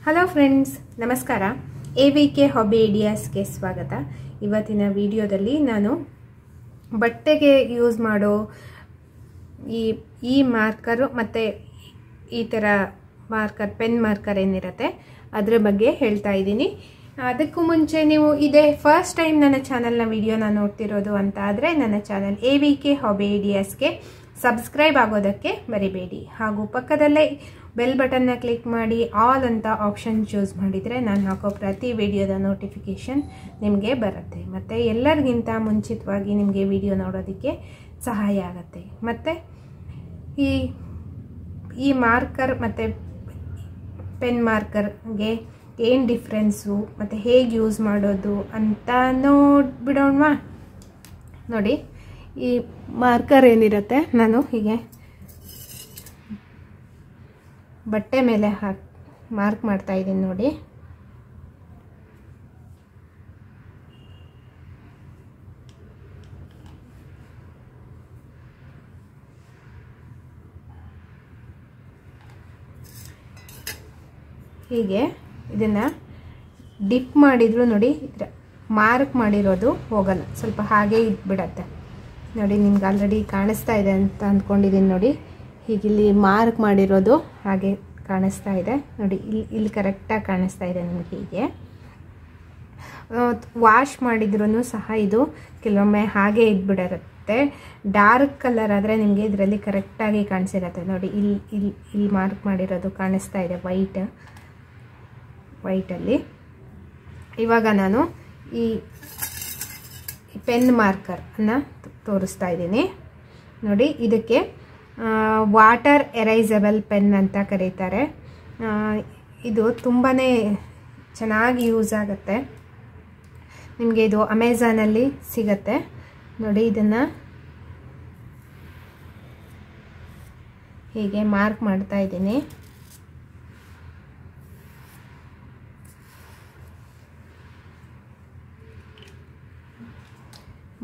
Hello friends, ನಮಸ್ಕಾರ. AVK hobby ಐಡಿಯಾಸ್ಗೆ ಸ್ವಾಗತ. ಇವತ್ತಿನ ವಿಡಿಯೋದಲ್ಲಿ ನಾನು ಬಟ್ಟೆಗೆ ಯೂಸ್ ಮಾಡೋ ಈ ಮಾರ್ಕರ್ ಮತ್ತು ಈ ಥರ ಮಾರ್ಕರ್, ಪೆನ್ ಮಾರ್ಕರ್ ಏನಿರುತ್ತೆ ಅದರ ಬಗ್ಗೆ ಹೇಳ್ತಾ ಇದ್ದೀನಿ. ಅದಕ್ಕೂ ಮುಂಚೆ ನೀವು ಇದೇ ಫಸ್ಟ್ ಟೈಮ್ ನನ್ನ ಚಾನಲ್ನ ವಿಡಿಯೋನ ನೋಡ್ತಿರೋದು ಅಂತ ಆದರೆ ನನ್ನ ಚಾನಲ್ AVK ಹಾಬಿ ಐಡಿಯಾಸ್ಗೆ ಸಬ್ಸ್ಕ್ರೈಬ್ ಆಗೋದಕ್ಕೆ ಮರಿಬೇಡಿ. ಹಾಗೂ ಪಕ್ಕದಲ್ಲೇ ಬೆಲ್ ಬಟನ್ನ ಕ್ಲಿಕ್ ಮಾಡಿ ಆಲ್ ಅಂತ ಆಪ್ಷನ್ ಚೂಸ್ ಮಾಡಿದರೆ ನಾನು ಹಾಕೋ ಪ್ರತಿ ವಿಡಿಯೋದ ನೋಟಿಫಿಕೇಷನ್ ನಿಮಗೆ ಬರುತ್ತೆ. ಮತ್ತು ಎಲ್ಲರಿಗಿಂತ ಮುಂಚಿತವಾಗಿ ನಿಮಗೆ ವಿಡಿಯೋ ನೋಡೋದಕ್ಕೆ ಸಹಾಯ ಆಗುತ್ತೆ. ಮತ್ತು ಈ ಮಾರ್ಕರ್ ಮತ್ತು ಪೆನ್ ಮಾರ್ಕರ್ಗೆ ಏನು ಡಿಫ್ರೆನ್ಸು ಮತ್ತು ಹೇಗೆ ಯೂಸ್ ಮಾಡೋದು ಅಂತ ನೋಡ್ಬಿಡೋಣವಾ. ನೋಡಿ, ಈ ಮಾರ್ಕರ್ ಏನಿರುತ್ತೆ ನಾನು ಹೀಗೆ ಬಟ್ಟೆ ಮೇಲೆ ಮಾರ್ಕ್ ಮಾಡ್ತಾ ಇದ್ದೀನಿ. ನೋಡಿ, ಹೀಗೆ ಇದನ್ನು ಡಿಪ್ ಮಾಡಿದ್ರು ನೋಡಿ ಮಾರ್ಕ್ ಮಾಡಿರೋದು ಹೋಗಲ್ಲ, ಸ್ವಲ್ಪ ಹಾಗೆ ಇದ್ಬಿಡತ್ತೆ. ನೋಡಿ, ನಿಮ್ಗೆ ಆಲ್ರೆಡಿ ಕಾಣಿಸ್ತಾ ಇದೆ ಅಂತ ಅಂದ್ಕೊಂಡಿದ್ದೀನಿ. ನೋಡಿ, ಹೀಗಿಲ್ಲಿ ಮಾರ್ಕ್ ಮಾಡಿರೋದು ಹಾಗೆ ಕಾಣಿಸ್ತಾ ಇದೆ. ನೋಡಿ, ಇಲ್ಲಿ ಕರೆಕ್ಟಾಗಿ ಕಾಣಿಸ್ತಾ ಇದೆ ನಿಮಗೆ. ಹೀಗೆ ವಾಶ್ ಮಾಡಿದ್ರೂ ಸಹ ಇದು ಕೆಲವೊಮ್ಮೆ ಹಾಗೆ ಇದ್ಬಿಡಿರುತ್ತೆ. ಡಾರ್ಕ್ ಕಲರ್ ಆದರೆ ನಿಮಗೆ ಇದರಲ್ಲಿ ಕರೆಕ್ಟಾಗಿ ಕಾಣಿಸಿರುತ್ತೆ. ನೋಡಿ, ಇಲ್ಲಿ ಮಾರ್ಕ್ ಮಾಡಿರೋದು ಕಾಣಿಸ್ತಾ ಇದೆ ವೈಟಲ್ಲಿ. ಇವಾಗ ನಾನು ಈ ಪೆನ್ ಮಾರ್ಕರನ್ನು ತೋರಿಸ್ತಾ ಇದ್ದೀನಿ. ನೋಡಿ, ಇದಕ್ಕೆ ವಾಟರ್ ಎರೈಸಬಲ್ ಪೆನ್ ಅಂತ ಕರೀತಾರೆ. ಇದು ತುಂಬಾ ಚೆನ್ನಾಗಿ ಯೂಸ್ ಆಗುತ್ತೆ. ನಿಮಗೆ ಇದು ಅಮೆಝಾನಲ್ಲಿ ಸಿಗತ್ತೆ. ನೋಡಿ, ಇದನ್ನು ಹೀಗೆ ಮಾರ್ಕ್ ಮಾಡ್ತಾ ಇದ್ದೀನಿ.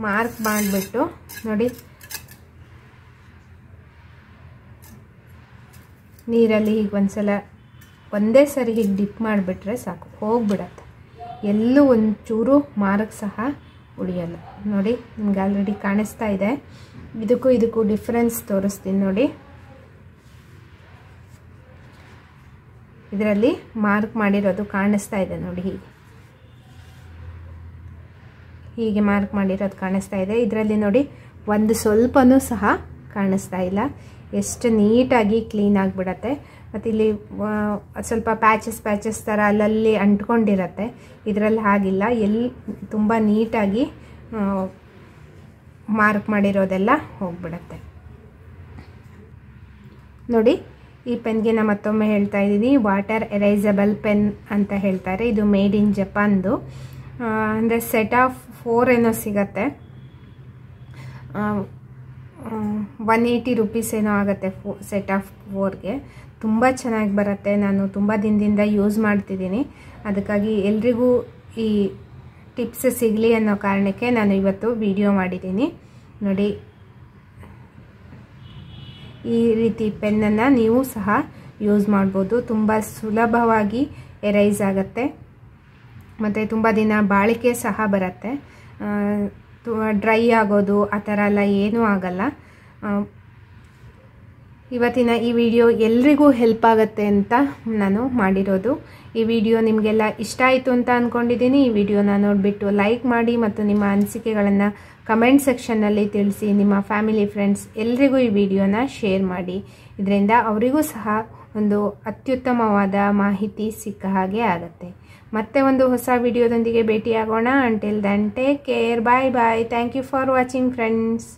ಮಾರ್ಕ್ ಮಾಡಿಬಿಟ್ಟು ನೋಡಿ, ನೀರಲ್ಲಿ ಹೀಗೆ ಒಂದೇ ಸರಿ ಹೀಗೆ ಡಿಪ್ ಮಾಡಿಬಿಟ್ರೆ ಸಾಕು, ಹೋಗ್ಬಿಡತ್ತೆ. ಎಲ್ಲೂ ಒಂಚೂರು ಮಾರ್ಕ್ ಸಹ ಉಳಿಯಲ್ಲ. ನೋಡಿ, ನಿಮ್ಗೆ ಆಲ್ರೆಡಿ ಕಾಣಿಸ್ತಾ ಇದೆ. ಇದಕ್ಕೂ ಡಿಫ್ರೆನ್ಸ್ ತೋರಿಸ್ತೀನಿ. ನೋಡಿ, ಇದರಲ್ಲಿ ಮಾರ್ಕ್ ಮಾಡಿರೋದು ಕಾಣಿಸ್ತಾ ಇದೆ. ನೋಡಿ, ಹೀಗೆ ಮಾರ್ಕ್ ಮಾಡಿರೋದು ಕಾಣಿಸ್ತಾ ಇದೆ. ಇದರಲ್ಲಿ ನೋಡಿ, ಒಂದು ಸ್ವಲ್ಪನೂ ಸಹ ಕಾಣಿಸ್ತಾ ಇಲ್ಲ. ಎಷ್ಟು ನೀಟಾಗಿ ಕ್ಲೀನ್ ಆಗಿಬಿಡತ್ತೆ. ಮತ್ತು ಇಲ್ಲಿ ಸ್ವಲ್ಪ ಪ್ಯಾಚಸ್ ಥರ ಅಲ್ಲಲ್ಲಿ ಅಂಟ್ಕೊಂಡಿರತ್ತೆ. ಇದರಲ್ಲಿ ಹಾಗಿಲ್ಲ, ತುಂಬ ನೀಟಾಗಿ ಮಾರ್ಕ್ ಮಾಡಿರೋದೆಲ್ಲ ಹೋಗ್ಬಿಡತ್ತೆ. ನೋಡಿ, ಈ ಪೆನ್ಗೆ ನಾನು ಮತ್ತೊಮ್ಮೆ ಹೇಳ್ತಾ ಇದ್ದೀನಿ, ವಾಟರ್ ಎರೈಸಬಲ್ ಪೆನ್ ಅಂತ ಹೇಳ್ತಾರೆ. ಇದು ಮೇಡ್ ಇನ್ ಜಪಾನ್ದು. ಅಂದರೆ ಸೆಟ್ ಆಫ್ 4 ಏನೋ ಸಿಗತ್ತೆ. 180 ರೂಪೀಸ್ ಏನೋ ಆಗುತ್ತೆ ಸೆಟ್ ಆಫ್ 4ಗೆ. ತುಂಬ ಚೆನ್ನಾಗಿ ಬರುತ್ತೆ. ನಾನು ತುಂಬ ದಿನದಿಂದ ಯೂಸ್ ಮಾಡ್ತಿದ್ದೀನಿ. ಅದಕ್ಕಾಗಿ ಎಲ್ರಿಗೂ ಈ ಟಿಪ್ಸ್ ಸಿಗಲಿ ಅನ್ನೋ ಕಾರಣಕ್ಕೆ ನಾನು ಇವತ್ತು ವಿಡಿಯೋ ಮಾಡಿದ್ದೀನಿ. ನೋಡಿ, ಈ ರೀತಿ ಪೆನ್ನನ್ನು ನೀವು ಸಹ ಯೂಸ್ ಮಾಡ್ಬೋದು. ತುಂಬ ಸುಲಭವಾಗಿ ಎರೈಸ್ ಆಗುತ್ತೆ ಮತ್ತು ತುಂಬ ದಿನ ಬಾಳಿಕೆ ಸಹ ಬರುತ್ತೆ. ಡ್ರೈ ಆಗೋದು ಆ ಥರ ಎಲ್ಲ ಏನೂ ಆಗಲ್ಲ. ಇವತ್ತಿನ ಈ ವಿಡಿಯೋ ಎಲ್ರಿಗೂ ಹೆಲ್ಪ್ ಆಗುತ್ತೆ ಅಂತ ನಾನು ಮಾಡಿರೋದು. ಈ ವಿಡಿಯೋ ನಿಮಗೆಲ್ಲ ಇಷ್ಟ ಆಯಿತು ಅಂತ ಅಂದ್ಕೊಂಡಿದ್ದೀನಿ. ಈ ವಿಡಿಯೋನ ನೋಡಿಬಿಟ್ಟು ಲೈಕ್ ಮಾಡಿ ಮತ್ತು ನಿಮ್ಮ ಅನಿಸಿಕೆಗಳನ್ನು ಕಮೆಂಟ್ ಸೆಕ್ಷನ್ನಲ್ಲಿ ತಿಳಿಸಿ. ನಿಮ್ಮ ಫ್ಯಾಮಿಲಿ, ಫ್ರೆಂಡ್ಸ್ ಎಲ್ರಿಗೂ ಈ ವಿಡಿಯೋನ ಶೇರ್ ಮಾಡಿ. ಇದರಿಂದ ಅವರಿಗೂ ಸಹ ಒಂದು ಅತ್ಯುತ್ತಮವಾದ ಮಾಹಿತಿ ಸಿಕ್ಕ ಹಾಗೆ ಆಗುತ್ತೆ. ಮತ್ತೆ ಒಂದು ಹೊಸ ವಿಡಿಯೋದೊಂದಿಗೆ ಭೇಟಿಯಾಗೋಣ. Until then take care. Bye bye. Thank you for watching friends.